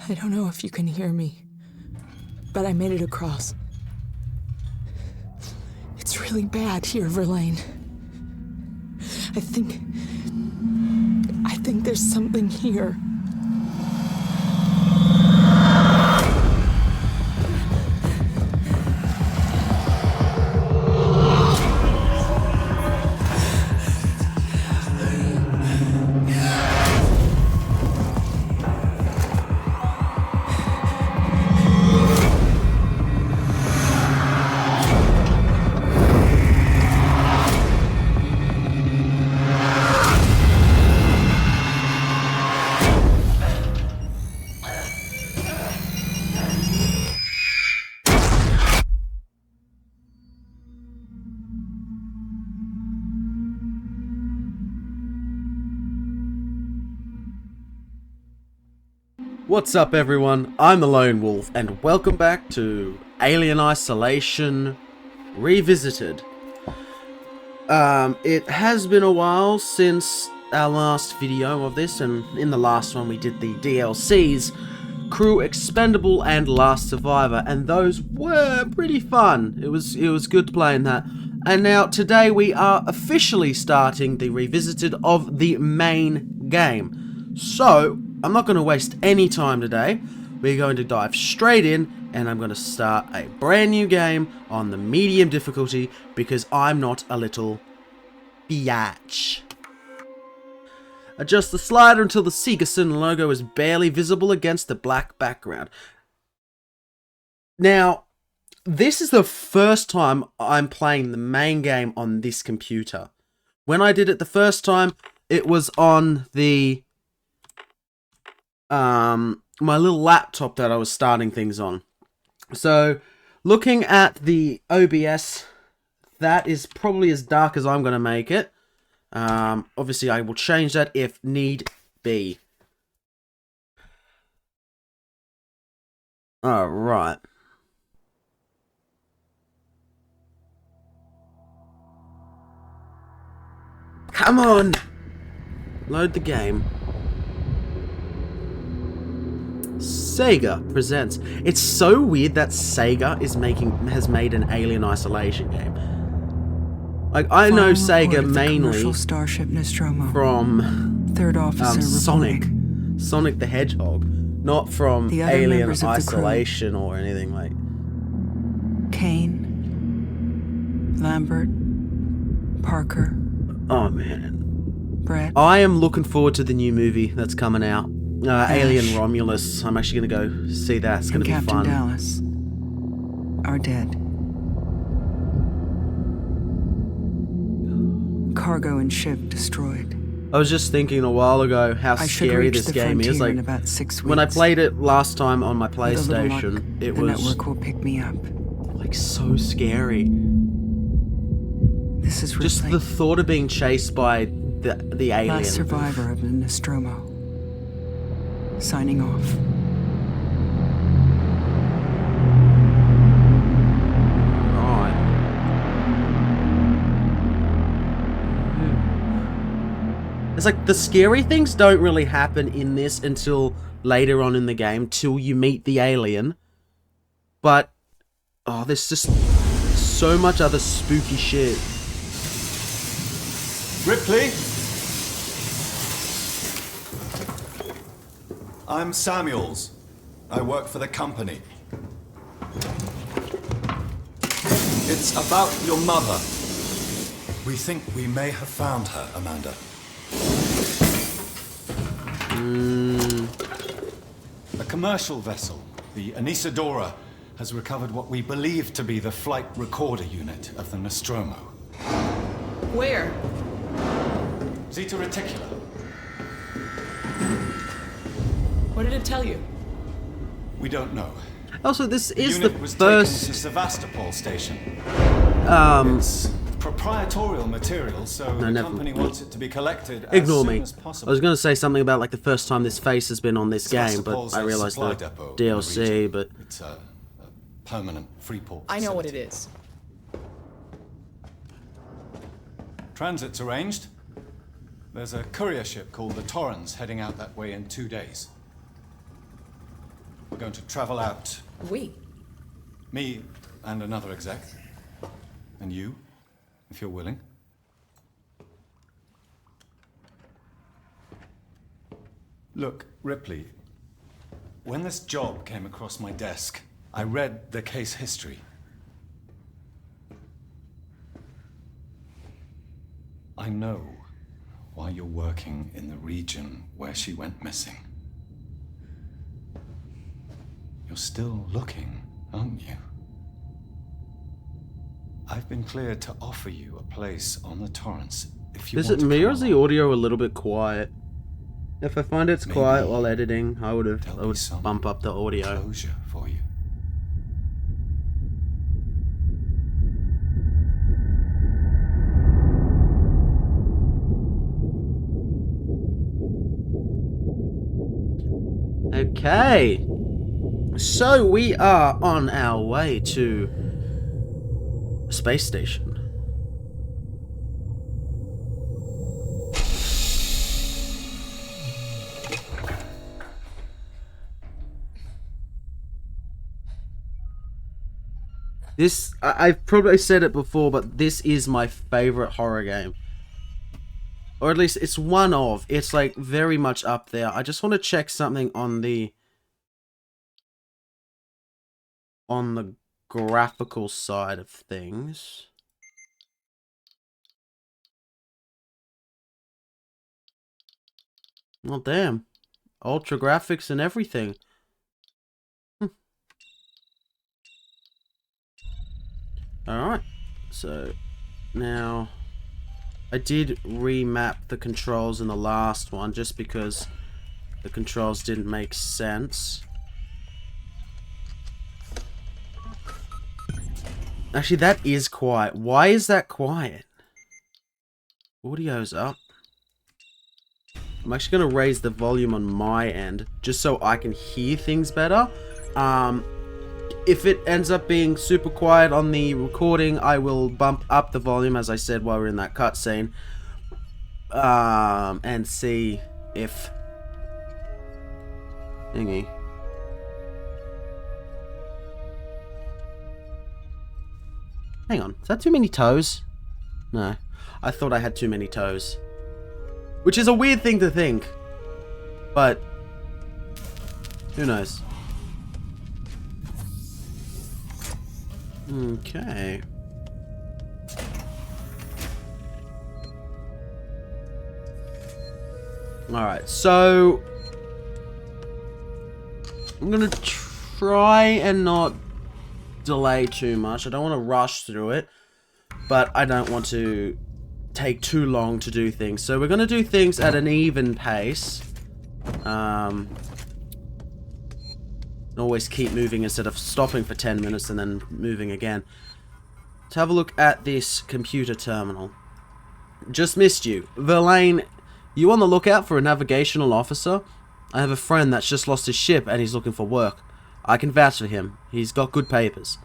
I don't know if you can hear me, but I made it across. It's really bad here, Verlaine. I think there's something here. What's up everyone, I'm the Lone Wolf and welcome back to Alien Isolation Revisited. It has been a while since our last video of this, and in the last one we did the DLCs, Crew Expendable and Last Survivor, and those were pretty fun. It was good playing that. And now today we are officially starting the Revisited of the main game. So I'm not going to waste any time today. We're going to dive straight in, and I'm going to start a brand new game on the medium difficulty because I'm not a little biatch. Adjust the slider until the Segerson logo is barely visible against the black background. Now, this is the first time I'm playing the main game on this computer. When I did it the first time, it was on the my little laptop that I was starting things on. So, looking at the OBS, that is probably as dark as I'm going to make it. Obviously, I will change that if need be. Alright. Come on! Load the game. Sega presents. It's so weird that Sega has made an Alien Isolation game. Like, I know Sega mainly Starship Nostromo. from Third officer Sonic the Hedgehog, not from The other Alien members of the crew. Isolation or anything like. Kane, Lambert, Parker, Oh man, Brett. I am looking forward to the new movie that's coming out. Alien Romulus. I'm actually going to go see that. It's going to be Captain fun. Dallas are dead. Cargo and ship destroyed. I was just thinking a while ago how I should scary reach this the game is. frontier Like, in about 6 weeks. when I played it last time on my With a little luck, PlayStation, it the was network will pick me up. like so scary. This is Just Ripley, the thought of being chased by the alien. last survivor of the Nostromo. Signing off. Right. It's like the scary things don't really happen in this until later on in the game, till you meet the alien. But there's just so much other spooky shit. Ripley? I'm Samuels. I work for the company. It's about your mother. We think we may have found her, Amanda. A commercial vessel, the Anisadora, has recovered what we believe to be the flight recorder unit of the Nostromo. Where? Zeta Reticula. What did it tell you? We don't know. Also, this is the Unit was first. taken to Sevastopol station. Um, It's proprietorial material, so the never- company wants it to be collected as Ignore soon me. as I possible. was going to say something about like the first time this face has been on this game, but Sevastopol's I a realized supply the depot in the DLC. region. But It's a permanent free port. I know what it facility. is. Transit's arranged. There's a courier ship called the Torrens heading out that way in 2 days. we're going to travel out. We? Me and another exec. And you, if you're willing. Look, Ripley, when this job came across my desk, I read the case history. I know why you're working in the region where she went missing. You're still looking, aren't you? I've been cleared to offer you a place on the Torrance if you Is want it to me come or is the along. audio a little bit quiet? If I find it's Maybe quiet while editing, I would There'll be some bump up the audio. closure for you. Okay. So we are on our way to a space station. This, I've probably said it before, but this is my favorite horror game. Or at least it's one of. It's like very much up there. I just want to check something on the graphical side of things. Well, damn. Ultra graphics and everything. Alright. So, now, I did remap the controls in the last one just because the controls didn't make sense. Actually, that is quiet. Why is that quiet? Audio's up. I'm actually going to raise the volume on my end just so I can hear things better. If it ends up being super quiet on the recording, I will bump up the volume, as I said while we're in that cutscene, and see if thingy. Hang on, is that too many toes? No, I thought I had too many toes, which is a weird thing to think, but who knows? Okay. Alright, so I'm gonna try and not delay too much. I don't want to rush through it, but I don't want to take too long to do things. So we're gonna do things at an even pace. Always keep moving instead of stopping for 10 minutes and then moving again. Let's have a look at this computer terminal. Just missed you. Verlaine, you on the lookout for a navigational officer? I have a friend that's just lost his ship and he's looking for work. I can vouch for him. He's got good papers.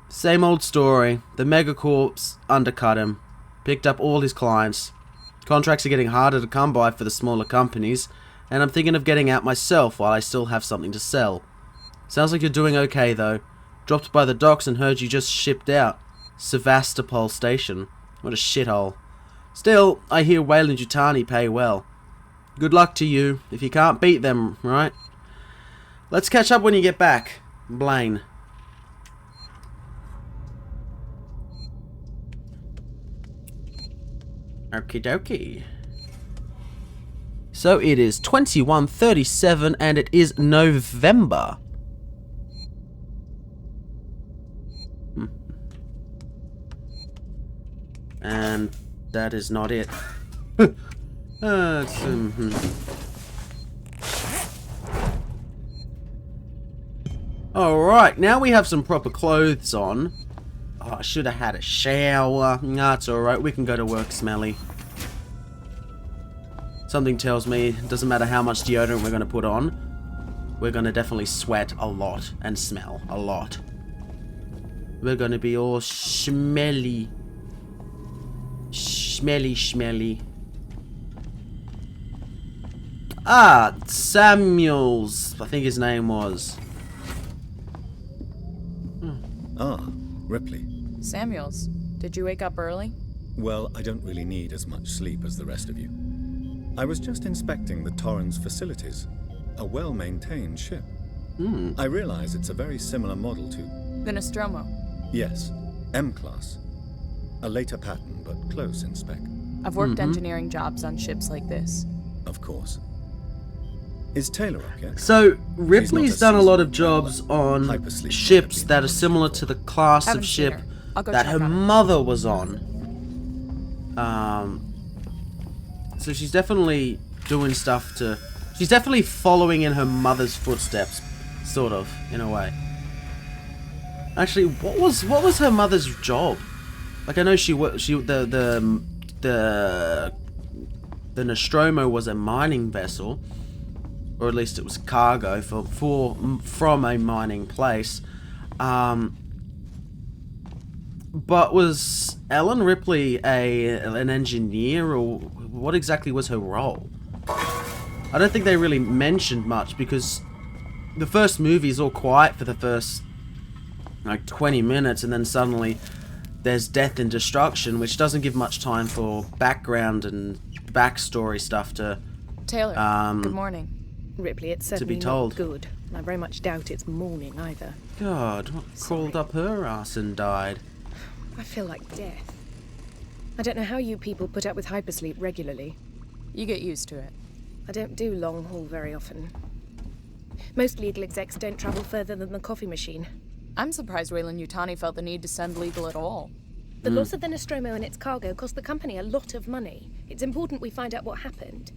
Same old story. The megacorps undercut him. Picked up all his clients. Contracts are getting harder to come by for the smaller companies, and I'm thinking of getting out myself while I still have something to sell. Sounds like you're doing okay, though. Dropped by the docks and heard you just shipped out. Sevastopol Station. What a shithole. Still, I hear Weyland-Yutani pay well. Good luck to you, if you can't beat them, right? Let's catch up when you get back. Blaine. Okie dokie. So it is 21:37 and it is November. And that is not it. Alright, now we have some proper clothes on. Oh, I should have had a shower. Nah, it's alright, we can go to work smelly. Something tells me it doesn't matter how much deodorant we're going to put on, we're going to definitely sweat a lot and smell a lot. We're going to be all smelly. Smelly. Ah, Samuels, I think his name was. Ripley. Samuels, did you wake up early? Well, I don't really need as much sleep as the rest of you. I was just inspecting the Torrens facilities. A well-maintained ship. I realize it's a very similar model to... The Nostromo. Yes, M-Class. A later pattern, but close in spec. I've worked engineering jobs on ships like this. Of course. Is Taylor up yet? So, Ripley's done a lot of jobs on Hypersleep ships might that are have been similar to the class Haven't of seen ship her. I'll go that check her on her. mother was on. So she's definitely doing stuff to... She's definitely following in her mother's footsteps, sort of, in a way. Actually, what was her mother's job? Like, I know the Nostromo was a mining vessel, or at least it was cargo from a mining place. But was Ellen Ripley an engineer, or what exactly was her role? I don't think they really mentioned much, because the first movie is all quiet for the first like 20 minutes, and then suddenly there's death and destruction, which doesn't give much time for background and backstory stuff to Taylor, good morning. Ripley, it's certainly told. not good. I very much doubt it's morning either. God, what crawled up her ass and died? I feel like death. I don't know how you people put up with hypersleep regularly. You get used to it. I don't do long haul very often. Most legal execs don't travel further than the coffee machine. I'm surprised Weyland-Yutani felt the need to send legal at all. The loss of the Nostromo and its cargo cost the company a lot of money. It's important we find out what happened.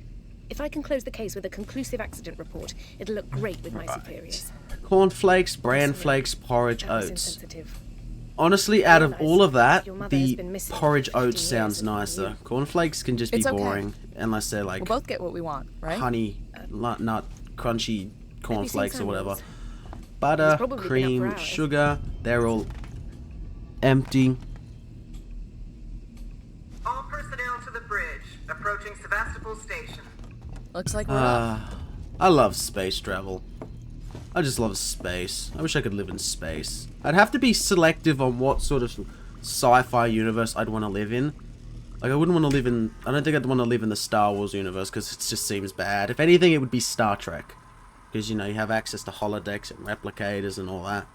If I can close the case with a conclusive accident report, it'll look great with my superiors. Cornflakes, bran flakes, porridge, That was oats. insensitive. Honestly, out of all of that, Your mother has the been missing porridge for 15 oats sounds years. nicer. Cornflakes can just be It's okay. boring, unless they're like We'll both get what we want, right? honey, nut, crunchy cornflakes or whatever. Samuels? Butter, probably been up cream, for hours. sugar, they're all empty. All personnel to the bridge. Approaching Sevastopol Station. Looks like we're off. I love space travel. I just love space. I wish I could live in space. I'd have to be selective on what sort of sci-fi universe I'd want to live in. Like, I wouldn't want to live in... I don't think I'd want to live in the Star Wars universe, because it just seems bad. If anything, it would be Star Trek. Because, you know, you have access to holodecks and replicators and all that.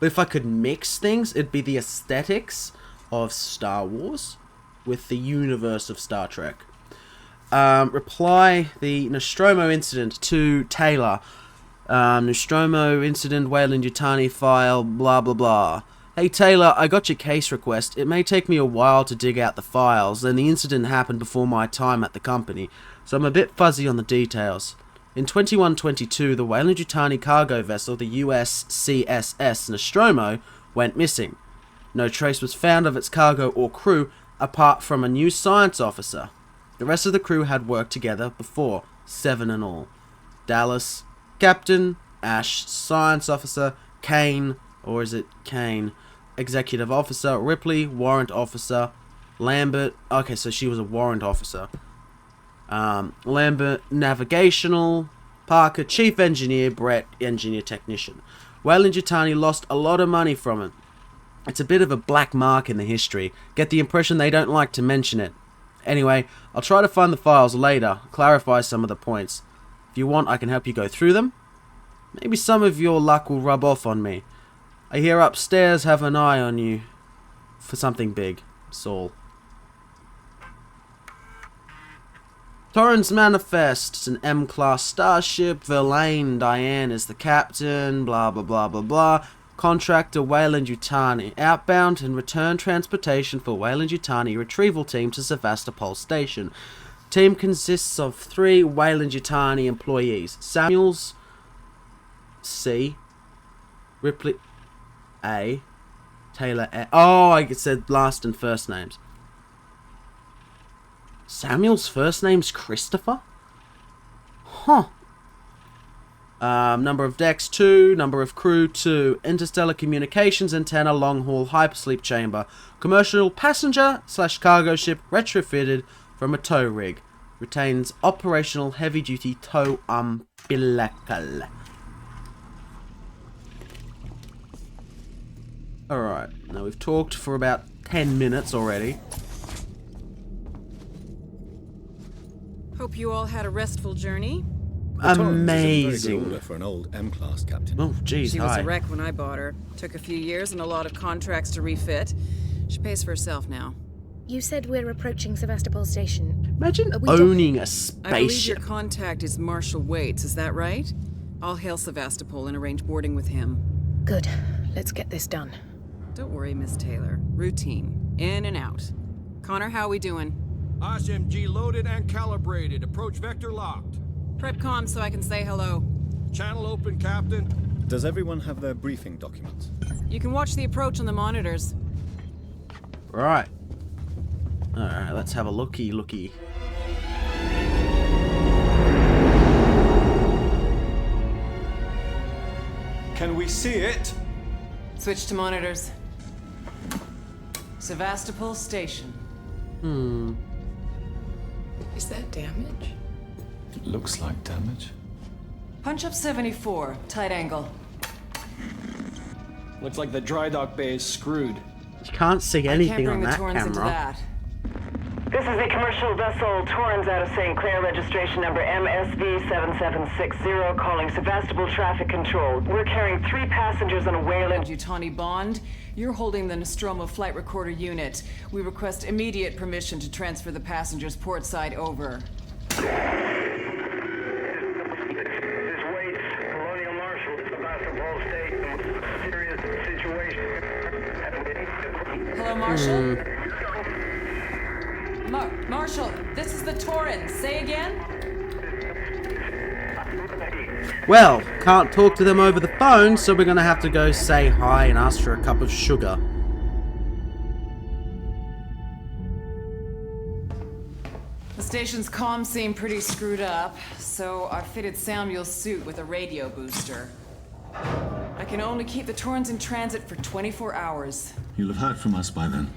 But if I could mix things, it'd be the aesthetics of Star Wars with the universe of Star Trek. Reply the Nostromo incident to Taylor. Nostromo incident, Weyland-Yutani file, blah blah blah. Hey Taylor, I got your case request. It may take me a while to dig out the files, and the incident happened before my time at the company, so I'm a bit fuzzy on the details. In 2122, the Weyland-Yutani cargo vessel, the USCSS Nostromo, went missing. No trace was found of its cargo or crew, apart from a new science officer. The rest of the crew had worked together before, 7 in all. Dallas, Captain, Ash, Science Officer, Kane, or is it Kane? Executive Officer, Ripley, Warrant Officer, Lambert, okay, so she was a Warrant Officer. Lambert, Navigational, Parker, Chief Engineer, Brett, Engineer Technician. Weyland-Yutani lost a lot of money from it. It's a bit of a black mark in the history. Get the impression they don't like to mention it. Anyway, I'll try to find the files later, clarify some of the points. If you want, I can help you go through them. Maybe some of your luck will rub off on me. I hear upstairs have an eye on you for something big. Saul. Torrens Manifest. It's an M-class starship. Verlaine Diane is the captain. Blah, blah, blah, blah, blah. Contractor Weyland-Yutani. Outbound and return transportation for Weyland-Yutani retrieval team to Sevastopol Station. Team consists of 3 Weyland-Yutani employees. Samuels, C. Ripley, A. Taylor, A. Oh, I said last and first names. Samuel's first name's Christopher? Huh. Number of decks, 2. Number of crew, 2. Interstellar communications antenna, long-haul hypersleep chamber. Commercial passenger/cargo ship retrofitted from a tow rig. Retains operational heavy-duty tow umbilical. Alright, now we've talked for about 10 minutes already. Hope you all had a restful journey. Amazing. Very good order for an old M-class captain. Oh, geez, She was hi. a wreck when I bought her. Took a few years and a lot of contracts to refit. She pays for herself now. You said we're approaching Sevastopol Station. Imagine Are we owning a I believe your spaceship. contact is Marshal Waits, is that right? I'll hail Sevastopol and arrange boarding with him. Good. Let's get this done. Don't worry, Miss Taylor. Routine. In and out. Connor, how we doing? SMG loaded and calibrated. Approach vector locked. Prep comm so I can say hello. Channel open, Captain. Does everyone have their briefing documents? You can watch the approach on the monitors. Right. Alright, let's have a looky. Can we see it? Switch to monitors. Sevastopol Station. Is that damage? It looks like damage. Punch up 74, tight angle. Looks like the dry dock bay is screwed. You can't see Can't anything bring on the that Torrens into camera. that. This is the commercial vessel Torrens out of St. Clair, registration number MSV7760, calling Sevastopol Traffic Control. We're carrying 3 passengers on a Wayland. Yutani Bond, you're holding the Nostromo flight recorder unit. We request immediate permission to transfer the passengers port side over. This is Waits, Colonial Marshal, Sevastopol Station. Serious situation. Hello, Marshal? Marshal, this is the Torrens. Say again? Well, can't talk to them over the phone, so we're gonna have to go say hi and ask for a cup of sugar. The station's comms seem pretty screwed up, so I fitted Samuel's suit with a radio booster. I can only keep the Torrens in transit for 24 hours. You'll have heard from us by then.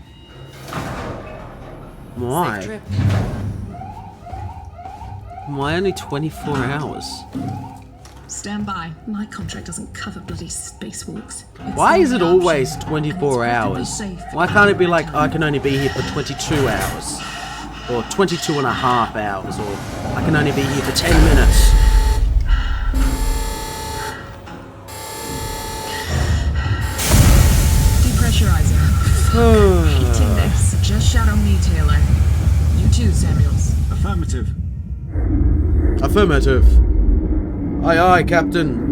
Why? Safe trip. Why only 24 hours? Stand by. My contract doesn't cover bloody spacewalks. Why is it always 24 hours? Why can't it be like, I can only be here for 22 hours? Or 22 and a half hours? Or I can only be here for 10 minutes? Depressurizer. Hating this. Just shadow me, Taylor. You too, Samuels. Affirmative. Affirmative. Aye aye, Captain.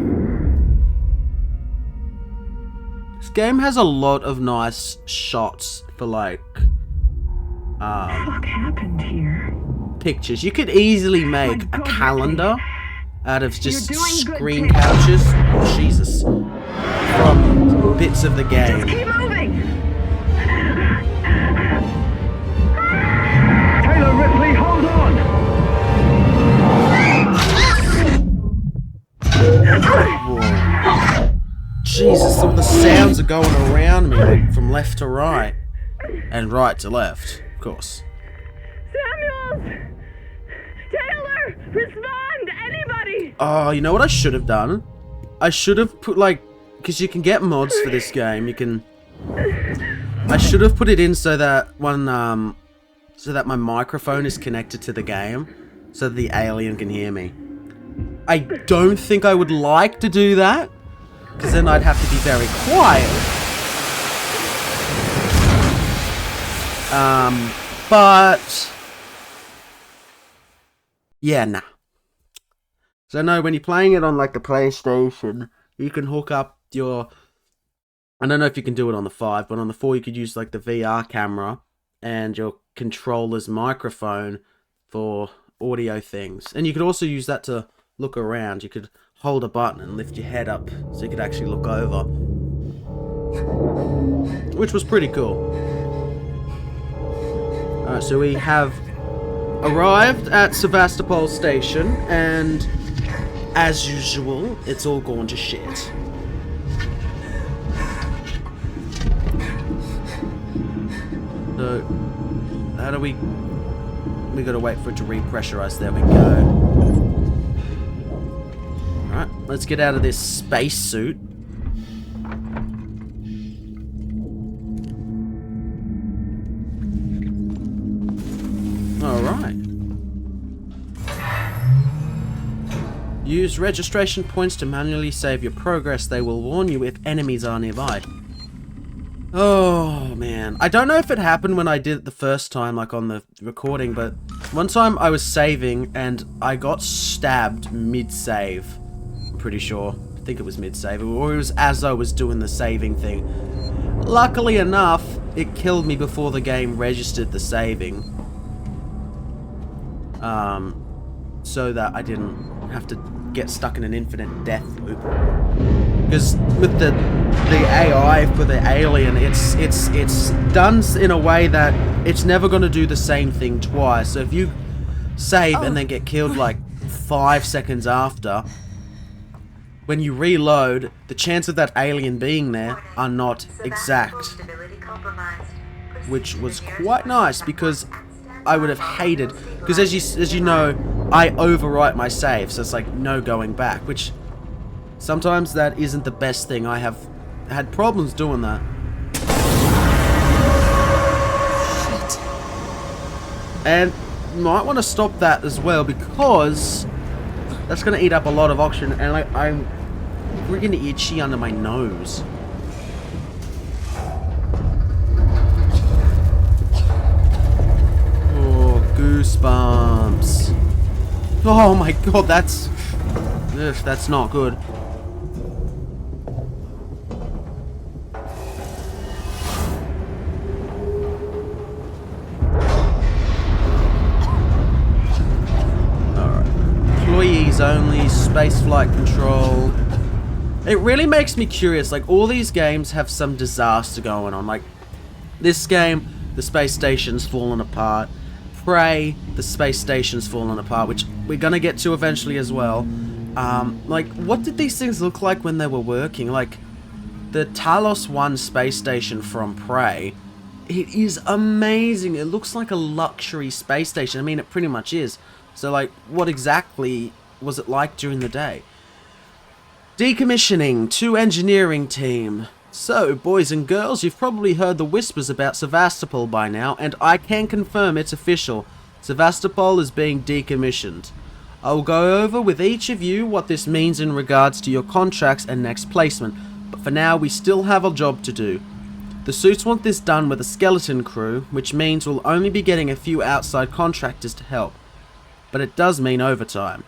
This game has a lot of nice shots for like What happened here? pictures. You could easily make a calendar out of just You're doing good, screen Taylor. captures. Oh, Jesus. From bits of the game. Keep moving! Taylor Ripley, hold on! Whoa. Jesus, some of the sounds are going around me, like, from left to right. And right to left, of course. Samuels! Taylor! Respond! Anybody! Oh, you know what I should have done? I should have put, like, because you can get mods for this game, you can... I should have put it in so that so that my microphone is connected to the game, so that the alien can hear me. I don't think I would like to do that, because then I'd have to be very quiet. But... yeah, nah. So no, when you're playing it on like the PlayStation, you can hook up your... I don't know if you can do it on the 5, but on the 4 you could use like the VR camera and your controller's microphone for audio things. And you could also use that to look around. You could hold a button and lift your head up so you could actually look over. Which was pretty cool. Alright, so we have arrived at Sevastopol Station, and as usual, it's all gone to shit. So, how do we gotta wait for it to repressurize. There we go. Alright, let's get out of this space suit. Alright. Use registration points to manually save your progress. They will warn you if enemies are nearby. Oh, man. I don't know if it happened when I did it the first time, like on the recording, but one time I was saving and I got stabbed mid-save. I'm pretty sure. I think it was mid-save, or it was as I was doing the saving thing. Luckily enough, it killed me before the game registered the saving. So that I didn't have to get stuck in an infinite death loop. Because with the AI for the alien, it's done in a way that it's never going to do the same thing twice. So if you save and then get killed like 5 seconds after, when you reload, the chance of that alien being there are not exact. Which was quite nice because I would have hated, because as you know, I overwrite my save, so it's like no going back, which sometimes that isn't the best thing. I have had problems doing that. Shit. And you might want to stop that as well, because that's going to eat up a lot of oxygen, and I'm freaking itchy under my nose. Goosebumps. Oh my god, that's not good. Alright. Employees only, spaceflight control. It really makes me curious, like all these games have some disaster going on. Like this game, the space station's fallen apart. Prey, the space station's fallen apart, which we're gonna get to eventually as well. Like, what did these things look like when they were working? Like, the Talos 1 space station from Prey, it is amazing. It looks like a luxury space station. I mean, it pretty much is. So, like, what exactly was it like during the day? Decommissioning to engineering team. So, boys and girls, you've probably heard the whispers about Sevastopol by now, and I can confirm it's official. Sevastopol is being decommissioned. I will go over with each of you what this means in regards to your contracts and next placement, but for now we still have a job to do. The suits want this done with a skeleton crew, which means we'll only be getting a few outside contractors to help. But it does mean overtime.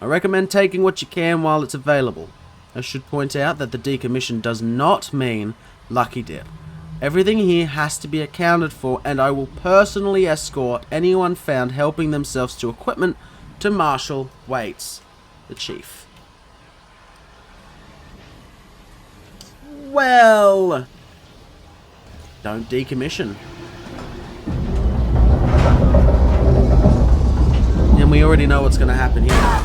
I recommend taking what you can while it's available. I should point out that the decommission does not mean lucky dip. Everything here has to be accounted for, and I will personally escort anyone found helping themselves to equipment to Marshal Waits, the chief. Well, don't decommission. And we already know what's going to happen here.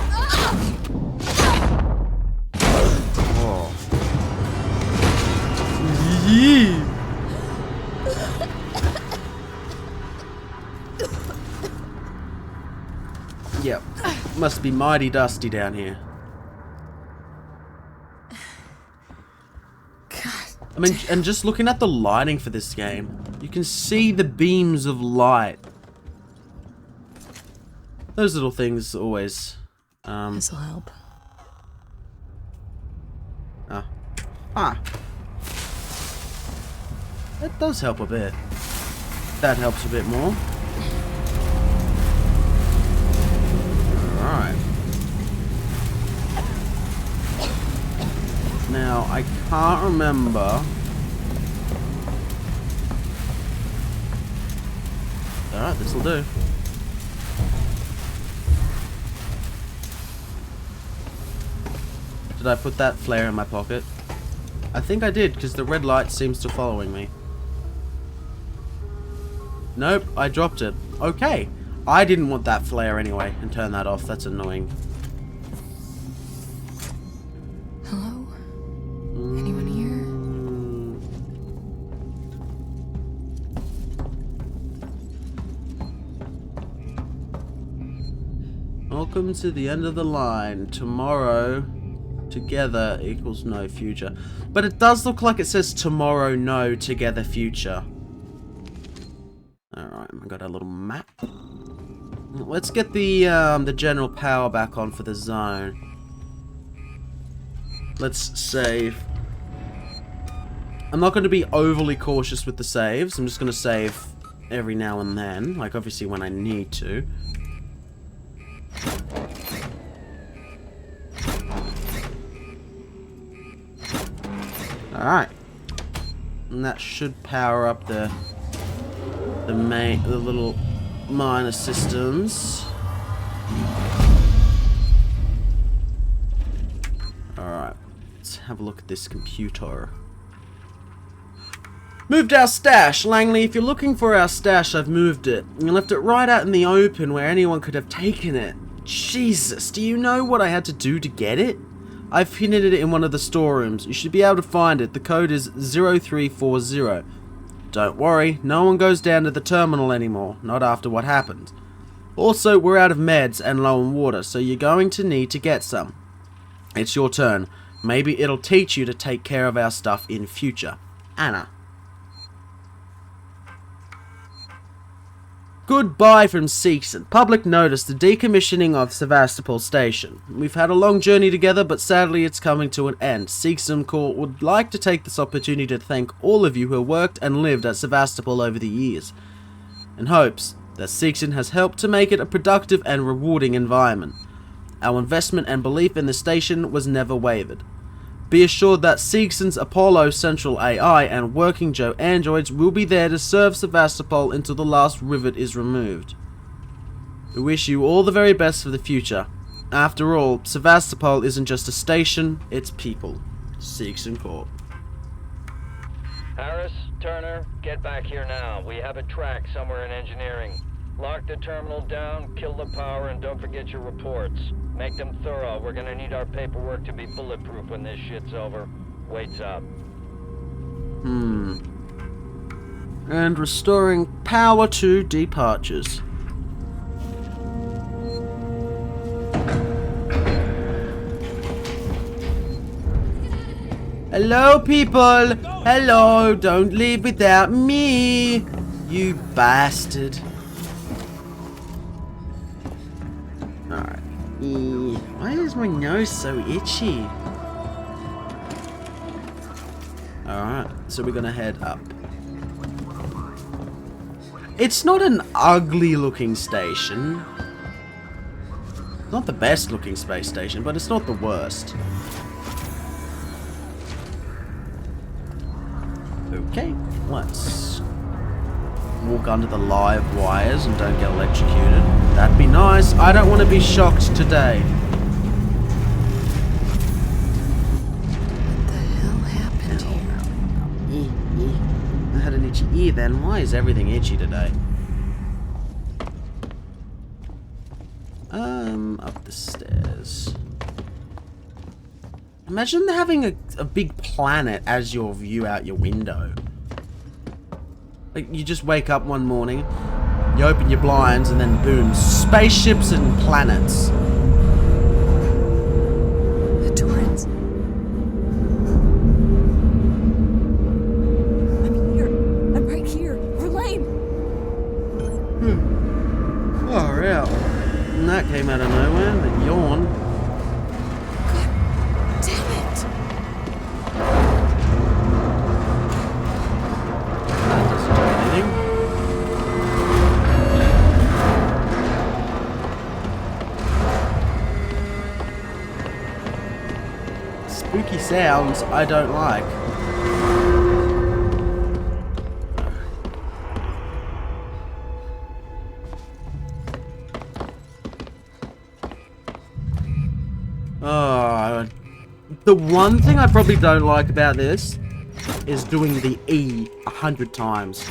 Yep, must be mighty dusty down here. God. I mean, and just looking at the lighting for this game, you can see the beams of light. Those little things always. This'll help. That does help a bit. That helps a bit more. Alright. Now, I can't remember. Alright, this'll do. Did I put that flare in my pocket? I think I did, because the red light seems to be following me. Nope, I dropped it. Okay. I didn't want that flare anyway, and turn that off. That's annoying. Hello? Anyone here? Welcome to the end of the line. Tomorrow together equals no future. But it does look like it says tomorrow no together future. Alright, I got a little map. Let's get the general power back on for the zone. Let's save. I'm not going to be overly cautious with the saves. I'm just going to save every now and then. Like, obviously, when I need to. Alright. And that should power up the little minor systems. Alright. Let's have a look at this computer. Moved our stash. Langley, if you're looking for our stash, I've moved it. You left it right out in the open where anyone could have taken it. Jesus, do you know what I had to do to get it? I've hidden it in one of the storerooms. You should be able to find it. The code is 0340. Don't worry, no one goes down to the terminal anymore. Not after what happened. Also, we're out of meds and low on water, so you're going to need to get some. It's your turn. Maybe it'll teach you to take care of our stuff in future. Anna. Goodbye from Seegson. Public notice, the decommissioning of Sevastopol Station. We've had a long journey together, but sadly it's coming to an end. Seegson Corp would like to take this opportunity to thank all of you who have worked and lived at Sevastopol over the years, and hopes that Seegson has helped to make it a productive and rewarding environment. Our investment and belief in the station was never wavered. Be assured that Seegson's Apollo Central AI and Working Joe androids will be there to serve Sevastopol until the last rivet is removed. We wish you all the very best for the future. After all, Sevastopol isn't just a station, it's people. Seegson Corp. Harris, Turner, get back here now. We have a track somewhere in engineering. Lock the terminal down, kill the power, and don't forget your reports. Make them thorough. We're gonna need our paperwork to be bulletproof when this shit's over. Waits up. And restoring power to departures. Hello, people! Hello! Don't leave without me! You bastard. Alright. Why is my nose so itchy? Alright, so we're gonna head up. It's not an ugly looking station. Not the best looking space station, but it's not the worst. Okay, let's walk under the live wires and don't get electrocuted. That'd be nice. I don't want to be shocked today. What the hell happened here? I had an itchy ear then. Why is everything itchy today? Up the stairs. Imagine having a big planet as your view out your window. Like, you just wake up one morning, you open your blinds, and then boom, spaceships and planets. The Torrens. I'm here. I'm right here. Verlaine! Far out. And that came out of nowhere, the yawn. God damn it! That doesn't do anything. Spooky sounds I don't like. The one thing I probably don't like about this is doing the E 100 times.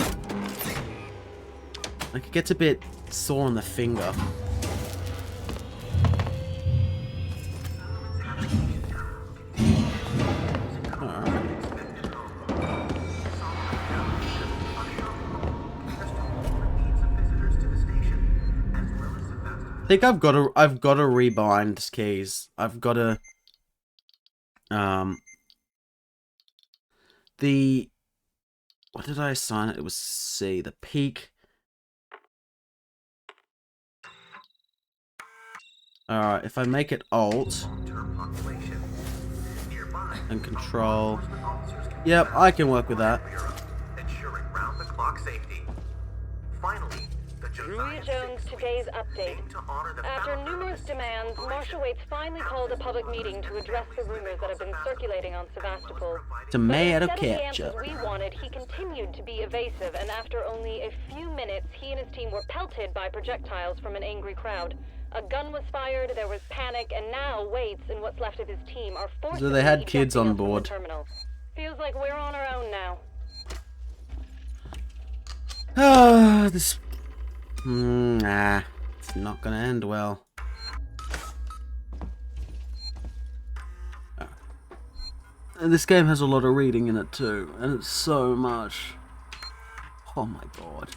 Like, it gets a bit sore on the finger. I think I've got to rebind keys. I've got to what did I assign it? It was C, the peak. Alright, if I make it Alt and Control. Yep, I can work with that. Julia Jones, today's update. After numerous demands, Marshal Waits finally called a public meeting to address the rumors that have been circulating on Sevastopol. Tomato But instead of the ketchup. answers we wanted, he continued to be evasive, and after only a few minutes, he and his team were pelted by projectiles from an angry crowd. A gun was fired, there was panic, and now Waits and what's left of his team are forced So they had kids on board. terminal. Feels like we're on our own now. This... nah, it's not gonna end well. And this game has a lot of reading in it too, and it's so much. Oh my god.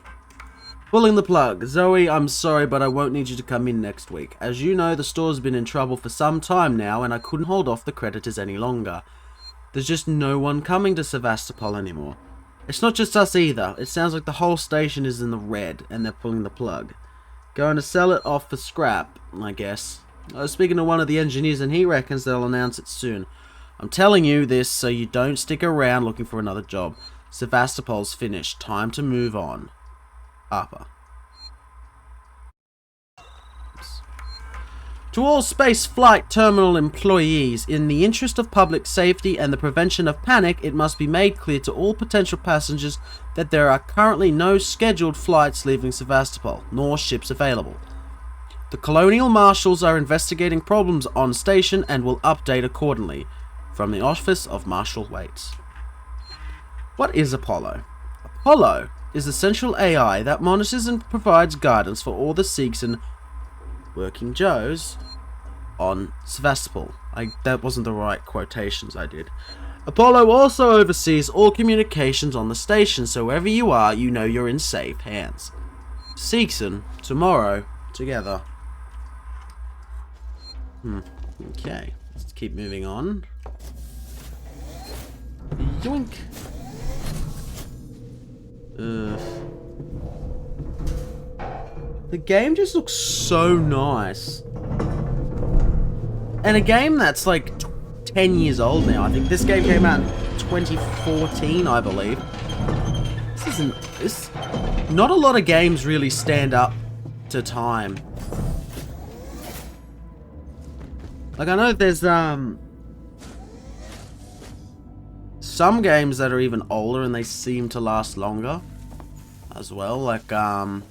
Pulling the plug. Zoe, I'm sorry, but I won't need you to come in next week. As you know, the store's been in trouble for some time now, and I couldn't hold off the creditors any longer. There's just no one coming to Sevastopol anymore. It's not just us either. It sounds like the whole station is in the red, and they're pulling the plug. Going to sell it off for scrap, I guess. I was speaking to one of the engineers, and he reckons they'll announce it soon. I'm telling you this so you don't stick around looking for another job. Sevastopol's finished. Time to move on. Harper. Oops. To all space flight terminal employees, in the interest of public safety and the prevention of panic, it must be made clear to all potential passengers that there are currently no scheduled flights leaving Sevastopol, nor ships available. The Colonial Marshals are investigating problems on station and will update accordingly. From the office of Marshal Waits. What is Apollo? Apollo is the central AI that monitors and provides guidance for all the Sikhs and working Joes on Sevastopol. That wasn't the right quotations I did. Apollo also oversees all communications on the station, so wherever you are, you know you're in safe hands. Seekson, tomorrow, together. Okay, let's keep moving on. Yoink. The game just looks so nice. And a game that's like 10 years old now. I think this game came out in 2014, I believe. Not a lot of games really stand up to time. Like, I know there's some games that are even older and they seem to last longer as well. Like, can't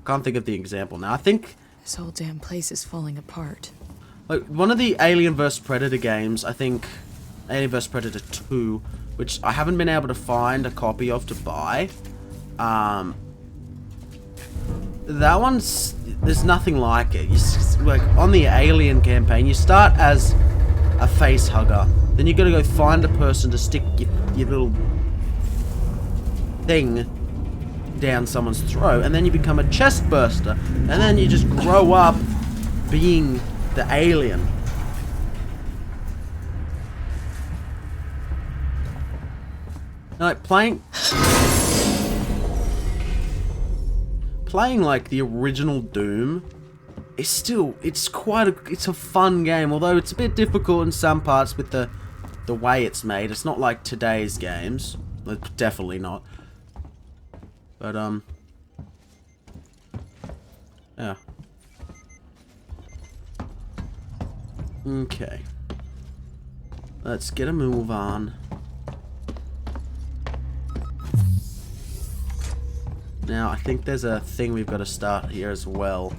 think of the example now. I think this whole damn place is falling apart. Like, one of the Alien vs Predator games, I think Alien vs Predator 2, which I haven't been able to find a copy of to buy. That one's, there's nothing like it. Like, on the Alien campaign, you start as a face hugger, then you gotta go find a person to stick your little thing down someone's throat, and then you become a chest burster, and then you just grow up being the alien. Like, playing like the original Doom is still, it's a fun game, although it's a bit difficult in some parts with the way it's made. It's not like today's games. Definitely not. But, yeah. Okay. Let's get a move on. Now, I think there's a thing we've got to start here as well.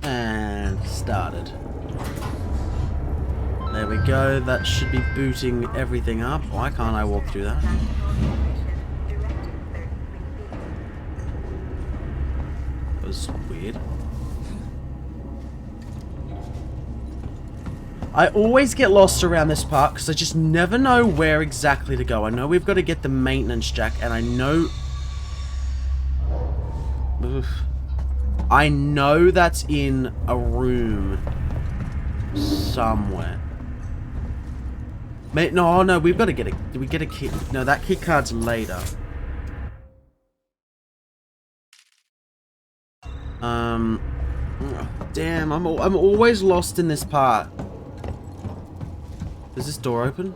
And started. There we go. That should be booting everything up. Why can't I walk through that? That was weird. I always get lost around this part because I just never know where exactly to go. I know we've got to get the maintenance jack, and I know... Oof. I know that's in a room somewhere. Mate, no, we've got to get a... Do we get a key? No, that key card's later. Damn, I'm always lost in this part. Does this door open?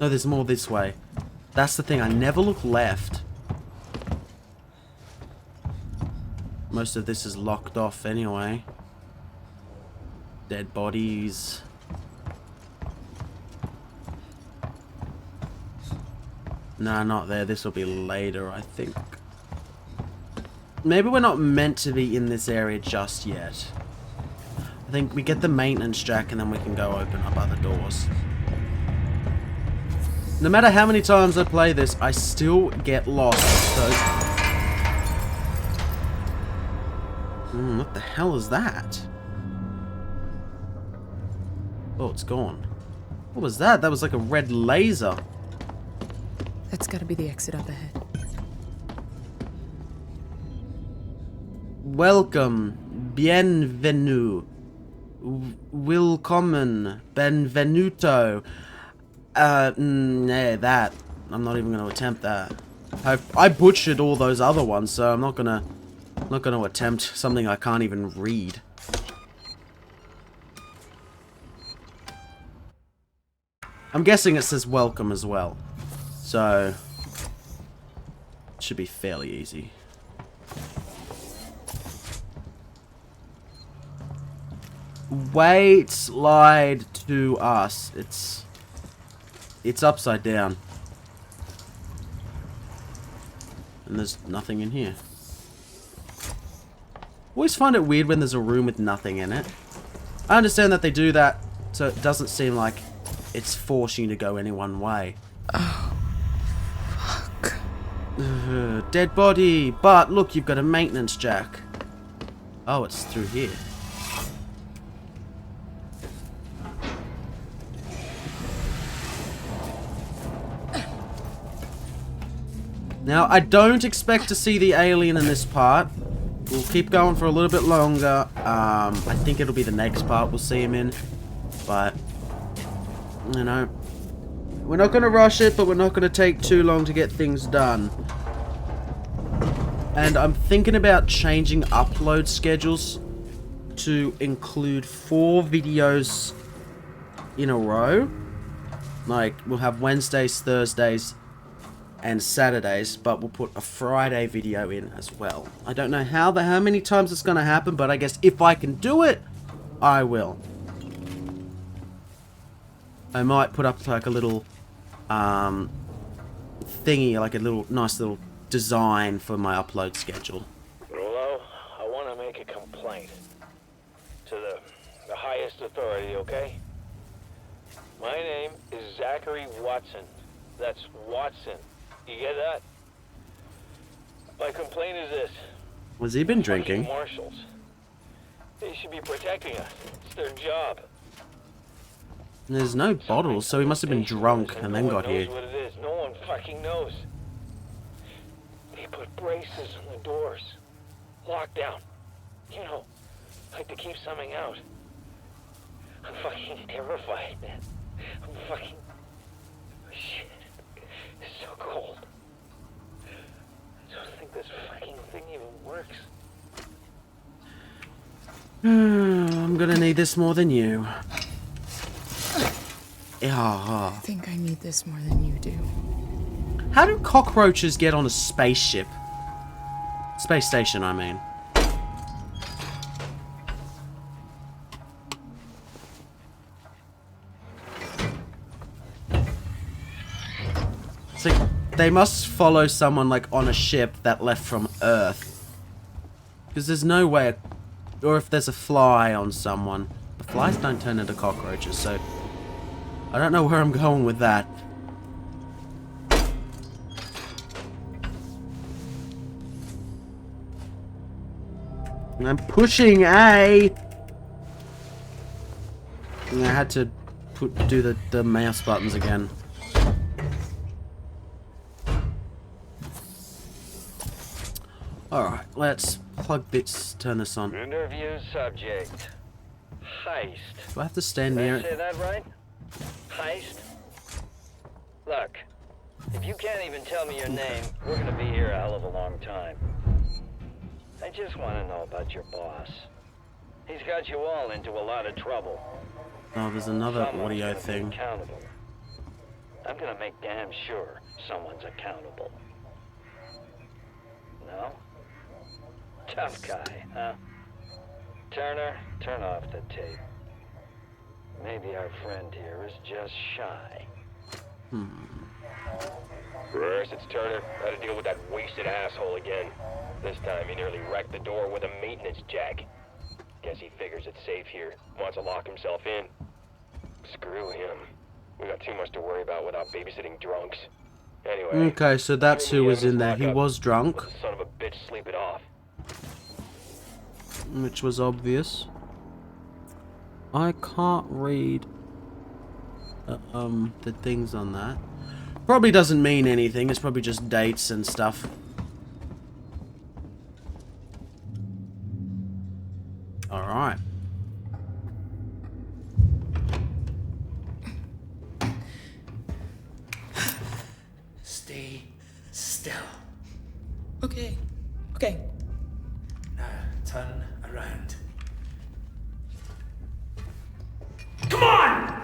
No, there's more this way. That's the thing, I never look left. Most of this is locked off anyway. Dead bodies. Nah, not there. This will be later, I think. Maybe we're not meant to be in this area just yet. I think we get the maintenance jack and then we can go open up other doors. No matter how many times I play this, I still get lost. So... what the hell is that? Oh, it's gone. What was that? That was like a red laser. That's gotta be the exit up ahead. Welcome. Bienvenue. Willkommen. Benvenuto. Nah, that. I'm not even going to attempt that. I butchered all those other ones, so I'm not gonna attempt something I can't even read. I'm guessing it says welcome as well. So, it should be fairly easy. Wait, lied to us. It's upside down. And there's nothing in here. Always find it weird when there's a room with nothing in it. I understand that they do that, so it doesn't seem like it's forcing you to go any one way. Oh. Fuck. Dead body. But look, you've got a maintenance jack. Oh, it's through here. Now, I don't expect to see the alien in this part. We'll keep going for a little bit longer. I think it'll be the next part we'll see him in. But, you know, we're not going to rush it, but we're not going to take too long to get things done. And I'm thinking about changing upload schedules to include 4 videos in a row. Like, we'll have Wednesdays, Thursdays, and Saturdays, but we'll put a Friday video in as well. I don't know how many times it's going to happen, but I guess if I can do it, I will. I might put up like a little thingy, like a little nice little design for my upload schedule. Rolo, I want to make a complaint to the highest authority, okay? My name is Zachary Watson. That's Watson. You get that? My complaint is this. Has he been drinking? Marshals. They should be protecting us. It's their job. There's no bottles, so he must have been drunk and then got here. No one knows what it is. No one fucking knows. They put braces on the doors. Lockdown. You know, like to keep something out. I'm fucking terrified, man. I'm fucking... Shit. It's so cold. I don't think this fucking thing even works. I'm gonna need this more than you. I think I need this more than you do. How do cockroaches get on a spaceship? Space station, I mean. It's like they must follow someone like on a ship that left from Earth. Because there's no way... Or if there's a fly on someone. The flies don't turn into cockroaches, so... I don't know where I'm going with that. I'm pushing A! And I had to do the mouse buttons again. Alright, let's plug this, turn this on. Interview subject. Heist. Do I have to stand near it? Did I say that right? Heist? Look, if you can't even tell me your name, we're gonna be here a hell of a long time. I just want to know about your boss. He's got you all into a lot of trouble. Oh, there's another Someone's audio gonna be thing. accountable. I'm gonna make damn sure someone's accountable. No? Tough guy, huh? Turner, turn off the tape. Maybe our friend here is just shy. First, it's Turner. Got to deal with that wasted asshole again. This time he nearly wrecked the door with a maintenance jack. Guess he figures it's safe here. Wants to lock himself in. Screw him. We got too much to worry about without babysitting drunks. Anyway. Okay, so that's who was in there. He was drunk. Let the son of a bitch sleep it off. Which was obvious. I can't read the things on that. Probably doesn't mean anything. It's probably just dates and stuff. Alright. Stay still. Okay. Okay. Now turn around. Come on!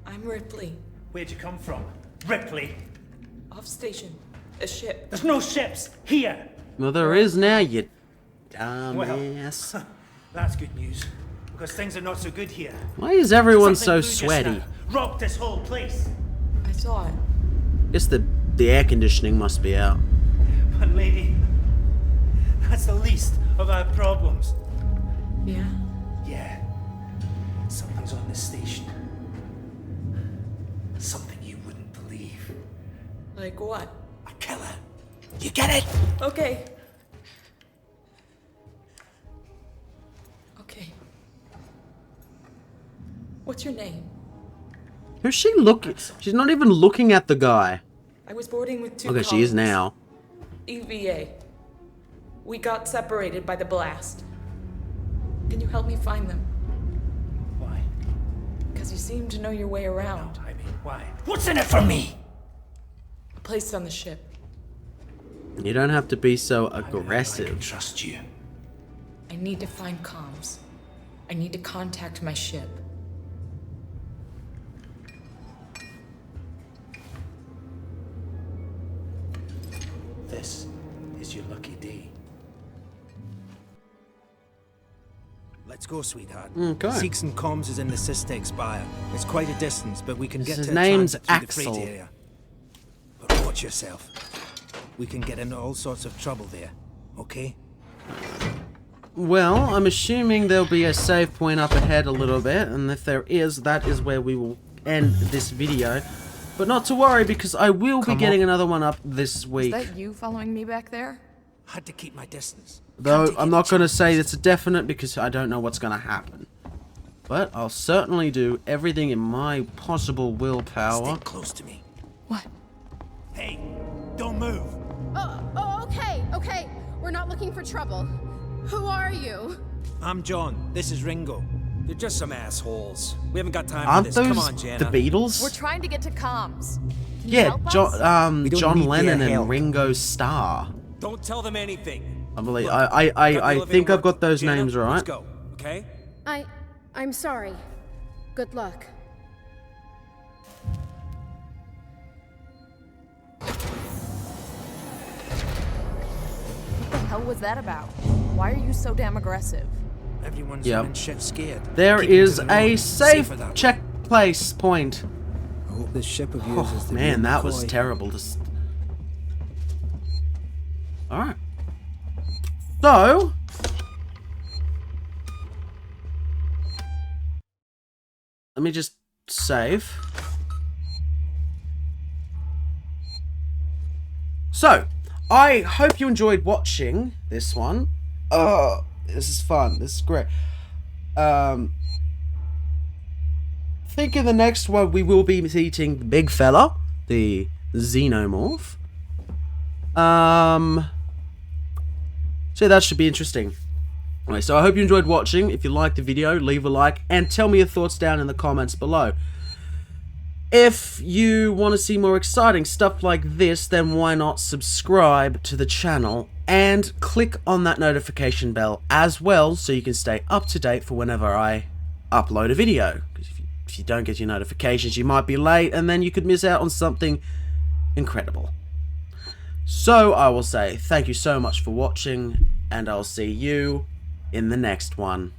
I'm Ripley. Where'd you come from? Ripley? Off station. A ship. There's no ships here! Well, there is now, you dumbass. Well, that's good news. Because things are not so good here. Why is everyone so Something blew just sweaty? now. Rocked this whole place. I saw it. Guess the air conditioning must be out. But lady, that's the least of our problems. Yeah? Yeah. Something's on this station. Something you wouldn't believe. Like what? A killer. You get it? Okay. Okay. What's your name? Who's she looking? She's not even looking at the guy. I was boarding with two Okay, she is now. EVA. We got separated by the blast. Can you help me find them? Why? Because you seem to know your way around. No, I mean, why? What's in it for me? A place on the ship. You don't have to be so I aggressive. can trust you. I need to find comms. I need to contact my ship. This is your lucky day. Let's go, sweetheart. Okay. Seeks and Comms is in the Systex Spire. It's quite a distance, but we can get His to name's transit through the Axel. freight area. But watch yourself. We can get into all sorts of trouble there, okay? Well, I'm assuming there'll be a save point up ahead a little bit, and if there is, that is where we will end this video. But not to worry, because I will be getting another one up this week. Is that you following me back there? Had to keep my distance. Though I'm not going to say it's a definite because I don't know what's going to happen. But I'll certainly do everything in my possible willpower. Stay close to me. What? Hey, don't move. Okay. We're not looking for trouble. Who are you? I'm John. This is Ringo. They're just some assholes. We haven't got time Aren't for this. Come those on, Jana. the Beatles? We're trying to get to comms. Can you Yeah, help us? John need Lennon their and help. Ringo Starr. Don't tell them anything. I believe. Look, I think I've got those Jana, names right. Let's go, okay? I'm sorry. Good luck. What the hell was that about? Why are you so damn aggressive? Everyone's Yep. running shit scared. There Keep 'em to is the a north. safe Safer that way. check place point. I hope this ship of yours is Oh, the man, real that was McCoy. terrible. Alright. So... let me just save. So, I hope you enjoyed watching this one. This is fun. This is great. I think in the next one we will be meeting the big fella, the xenomorph. So that should be interesting. Anyway, so I hope you enjoyed watching. If you liked the video, leave a like and tell me your thoughts down in the comments below. If you want to see more exciting stuff like this, then why not subscribe to the channel and click on that notification bell as well so you can stay up to date for whenever I upload a video. Because if you don't get your notifications, you might be late and then you could miss out on something incredible. So I will say thank you so much for watching, and I'll see you in the next one.